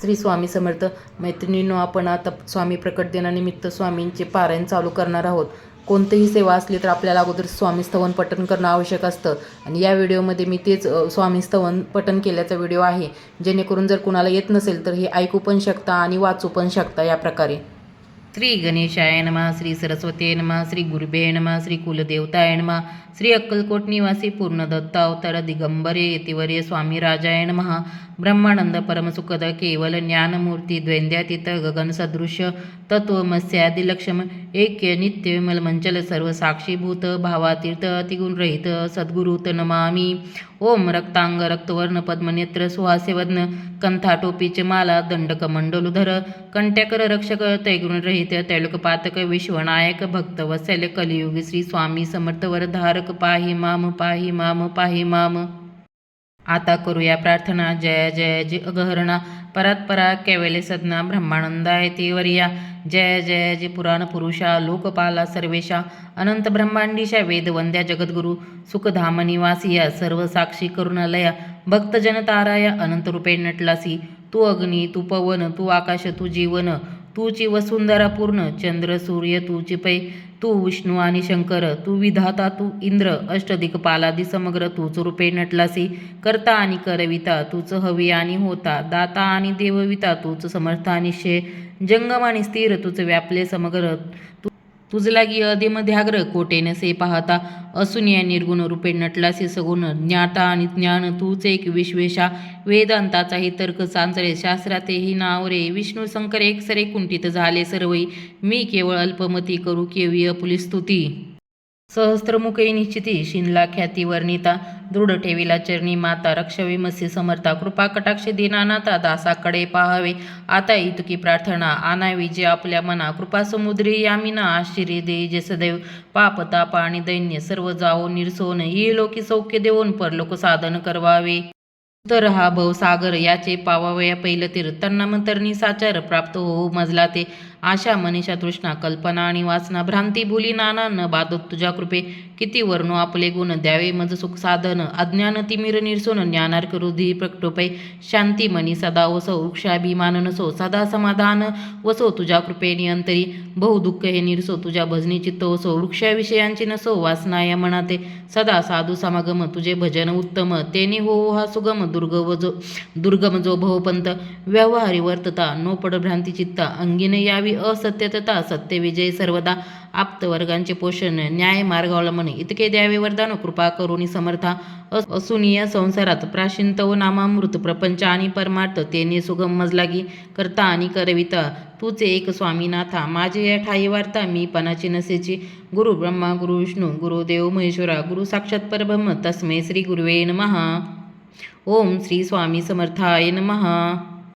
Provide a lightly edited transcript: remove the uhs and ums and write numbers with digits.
श्री स्वामी समर्थ. मैत्रिणींनो, आपण आता स्वामी प्रकट दिनानिमित्त स्वामींचे पारायण चालू करणार आहोत. कोणतीही सेवा असली तर आपल्याला अगोदर स्वामी स्तवन पठण करणं आवश्यक असतं आणि या व्हिडिओमध्ये मी तेच स्वामी स्तवन पठण केल्याचा व्हिडिओ आहे, जेणेकरून जर कुणाला येत नसेल तर हे ऐकू पण शकता आणि वाचू पण शकता. या प्रकारे श्री गणेशाय नमः, श्री सरस्वती नमः, श्री गुरुभे नमः, श्री कुलदेवताय नमः, श्री अक्कलकोट निवासी पूर्णदत्त अवतार दिगंबरे यतिवर्य स्वामी राजाय नमः. ब्रह्मानंद परमसुखद केवल ज्ञानमूर्ती द्वैंद्यातीत गगन सदृश्य तत्वमस्यादिलक्षम ऐक्य नित्य विमल मंचल सर्व साक्षीभूत भावातीर्थ अतिगुणरहित सद्गुरुत नमामि. ओम रक्तांग रक्तवर्ण पद्मनेत्र सुहासेवदन कंठाटोपीच माला दंडकमंडलुधर कंट्याकर रक्षक तैगुणरहित तैलोकपातक विश्वनायक भक्तवत्सल कलियुगी श्री स्वामी समर्थ वरधारक पाहि माम पाहि माम पाहि माम. आता करूया प्रार्थना. जय जय जय अगहरणा परात्परा कैवल्य सदना ब्रह्मानंदाय तेवर्या. जय जय जय पुराण पुरुषा लोकपाला सर्वेशा अनंत ब्रह्मांडीशा वेदवंद्या जगद्गुरु सुखधाम निवासिया सर्व साक्षी करुणालया भक्तजन ताराया अनंत रूपे नटलासी. तू अग्नी, तू पवन, तू आकाश, तू जीवन, तूची वसुंधरा पूर्ण चंद्र सूर्य तूची पै. तू विष्णू आणि शंकर, तू विधाता, तू इंद्र अष्टदिक्पालादी समग्र तूच रूपे नटलासी. करता आणि करविता तूच हवी आणि होता, दाता आणि देवविता तूच समर्थ आणि निश्चय, जंगम आणि स्थिर तूच व्यापले समग्र. तुझ लागी अधेमध्याग्र कोटे नसे पाहता, असून या निर्गुण रूपे नटलासी सगुण. ज्ञाता आणि ज्ञान तूच एक विश्वेशा, वेदांताचाही तर्क चांचरे शास्त्रातेही नावरे. विष्णू शंकर एकसरे कुंठित झाले सर्वई, मी केवळ अल्पमती करू केवी अपुली स्तुती. सहस्त्रमुखे निश्चिती शिनला ख्याती वर्णिता, दृढ ठेविला चरणी माता रक्षविमस्य समर्था. कृपा कटाक्ष दीनानाथा दासाकडे पाहावे, आता इतकी प्रार्थना आणावी जे आपल्या मना. कृपा समुद्री यामिना आश्चर्य दे जे सदैव, पाप ताप आणि दैन्य सर्व जावो निरसोन. ही लोकी सौख्य देऊन परलोक साधन करवावे, तर हा भवसागर याचे पावावया पैल तीर. तन्नामंतरणी साचार प्राप्त होऊ मजला ते, आशा मनीषा तृष्णा कल्पना आणि वासना. भ्रांती भुली नाना न बाधत तुझ्या कृपे, किती वर्णो आपले गुण द्यावे मज सुख साधन. अज्ञान तिमिर निरसोन ज्ञानार्क हृदय प्रकटोपै, शांती मनी सदा वसो वृक्षाभिमान नसो. सदा समाधान वसो तुझ्या कृपेने अंतरी, बहुदुःख हे निरसो तुझ्या भजनी चित्त वसो. वृक्षाविषयांची नसो वासना या मनाते, सदा साधू समागम तुझे भजन उत्तम. तेने हो हा सुगम दुर्गम जो भवपंत, व्यवहारी वर्तता नोपड भ्रांती चित्ता. अंगीन यावी असत्यतता सत्य विजय सर्वदा, आप्तवर्गांचे पोषण न्याय मार्गावलंबन. इतके द्यावे वरदान कृपा करुणी समर्था, असुनिया संसारात प्राशिंतव नामामृत. प्रपंच आणि परमार्थ तेने सुगम मजलागी, करता आणि करविता तूचे एक स्वामीनाथा. माझे या ठाई वार्ता मी पणाची नसेची, गुरु ब्रह्मा गुरु विष्णू गुरुदेव महेश्वरा, गुरु साक्षात परब्रह्म तस्मै श्री गुरुवे नमः. ओम श्री स्वामी समर्थाय नमः.